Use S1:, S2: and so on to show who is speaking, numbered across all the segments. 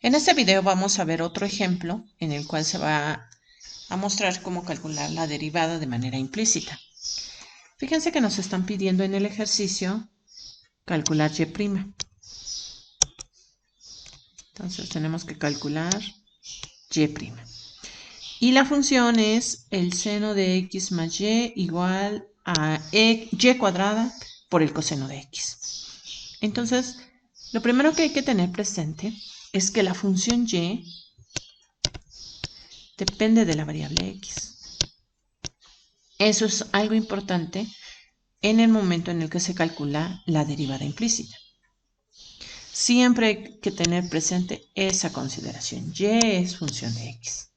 S1: En este video vamos a ver otro ejemplo en el cual se va a mostrar cómo calcular la derivada de manera implícita. Fíjense que nos están pidiendo en el ejercicio calcular y'. Entonces tenemos que calcular y'. Y la función es el seno de x más y igual a y cuadrada por el coseno de x. Entonces, lo primero que hay que tener presente es que la función y depende de la variable x. Eso es algo importante en el momento en el que se calcula la derivada implícita. Siempre hay que tener presente esa consideración. Y es función de x.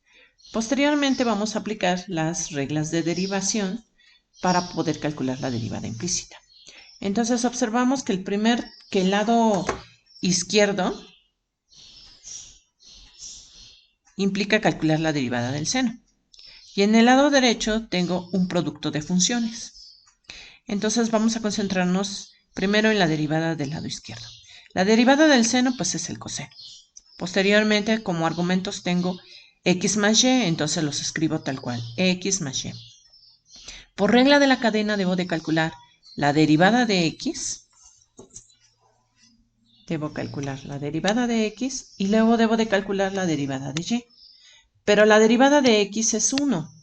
S1: Posteriormente vamos a aplicar las reglas de derivación para poder calcular la derivada implícita. Entonces observamos que el lado izquierdo implica calcular la derivada del seno. Y en el lado derecho tengo un producto de funciones. Entonces vamos a concentrarnos primero en la derivada del lado izquierdo. La derivada del seno pues es el coseno. Posteriormente como argumentos tengo x más y, entonces los escribo tal cual, x más y. Por regla de la cadena debo de calcular la derivada de x. Debo calcular la derivada de x y luego debo de calcular la derivada de y. Pero la derivada de x es 1.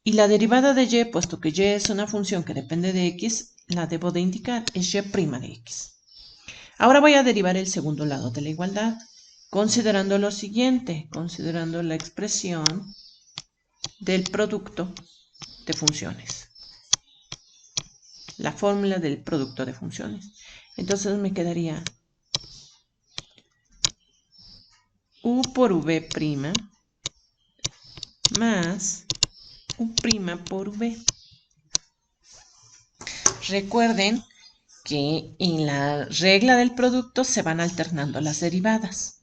S1: Y la derivada de y, puesto que y es una función que depende de x, la debo de indicar, es y' de x. Ahora voy a derivar el segundo lado de la igualdad, considerando lo siguiente, considerando la expresión del producto de funciones. La fórmula del producto de funciones. Entonces me quedaría u por v' más u' por v. Recuerden que en la regla del producto se van alternando las derivadas.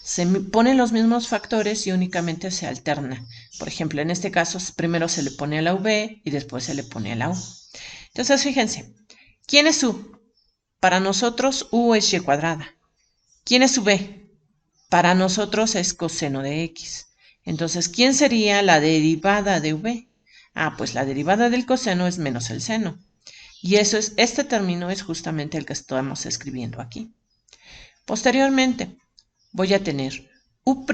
S1: Se ponen los mismos factores y únicamente se alterna. Por ejemplo, en este caso, primero se le pone a la v y después se le pone a la u. Entonces, fíjense, ¿quién es u? Para nosotros u es y cuadrada. ¿Quién es v? Para nosotros es coseno de x. Entonces, ¿quién sería la derivada de v? Pues la derivada del coseno es menos el seno. Y este término es justamente el que estamos escribiendo aquí. Posteriormente, voy a tener u'.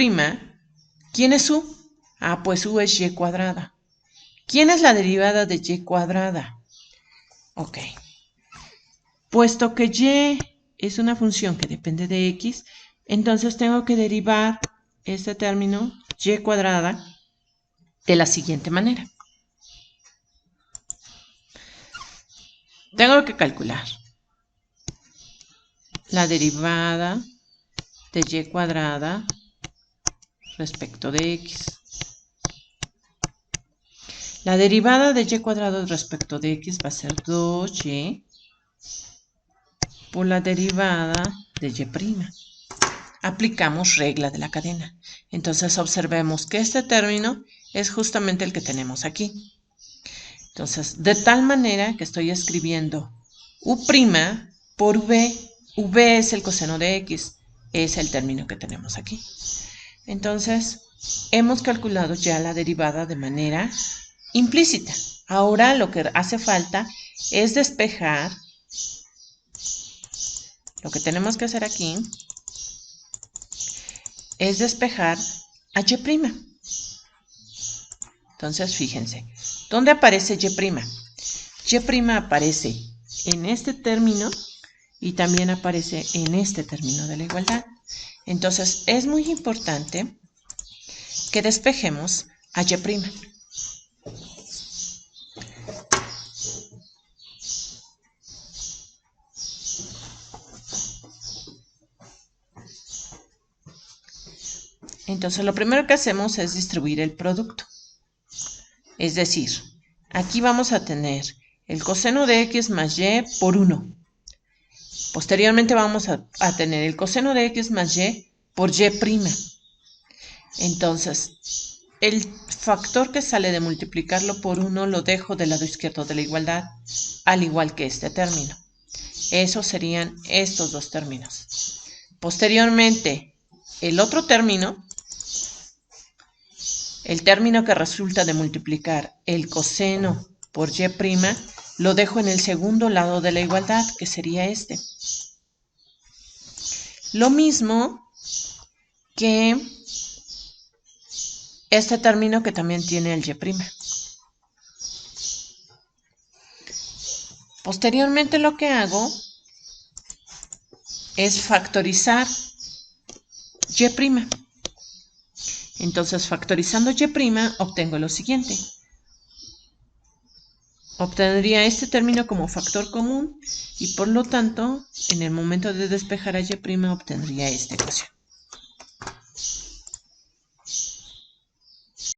S1: ¿Quién es u? Pues u es y cuadrada. ¿Quién es la derivada de y cuadrada? Ok. Puesto que y es una función que depende de x, entonces tengo que derivar este término y cuadrada de la siguiente manera. Tengo que calcular la derivada de y cuadrada respecto de x. La derivada de y cuadrado respecto de x va a ser 2y por la derivada de y'. Aplicamos regla de la cadena. Entonces observemos que este término es justamente el que tenemos aquí. Entonces, de tal manera que estoy escribiendo u' por v. v es el coseno de x, es el término que tenemos aquí. Entonces, hemos calculado ya la derivada de manera implícita. Ahora lo que hace falta es despejar. Lo que tenemos que hacer aquí es despejar a y'. Entonces, fíjense, ¿dónde aparece y'? Y' aparece en este término y también aparece en este término de la igualdad. Entonces, es muy importante que despejemos a y'. Entonces, lo primero que hacemos es distribuir el producto. Es decir, aquí vamos a tener el coseno de x más y por 1. Posteriormente vamos a tener el coseno de x más y por y'. Entonces, el factor que sale de multiplicarlo por 1 lo dejo del lado izquierdo de la igualdad, al igual que este término. Esos serían estos dos términos. Posteriormente, el otro término, el término que resulta de multiplicar el coseno por y', lo dejo en el segundo lado de la igualdad, que sería este. Lo mismo que este término que también tiene el y'. Posteriormente lo que hago es factorizar y'. Entonces, factorizando y' obtengo lo siguiente. Obtendría este término como factor común y por lo tanto, en el momento de despejar a y' obtendría esta ecuación.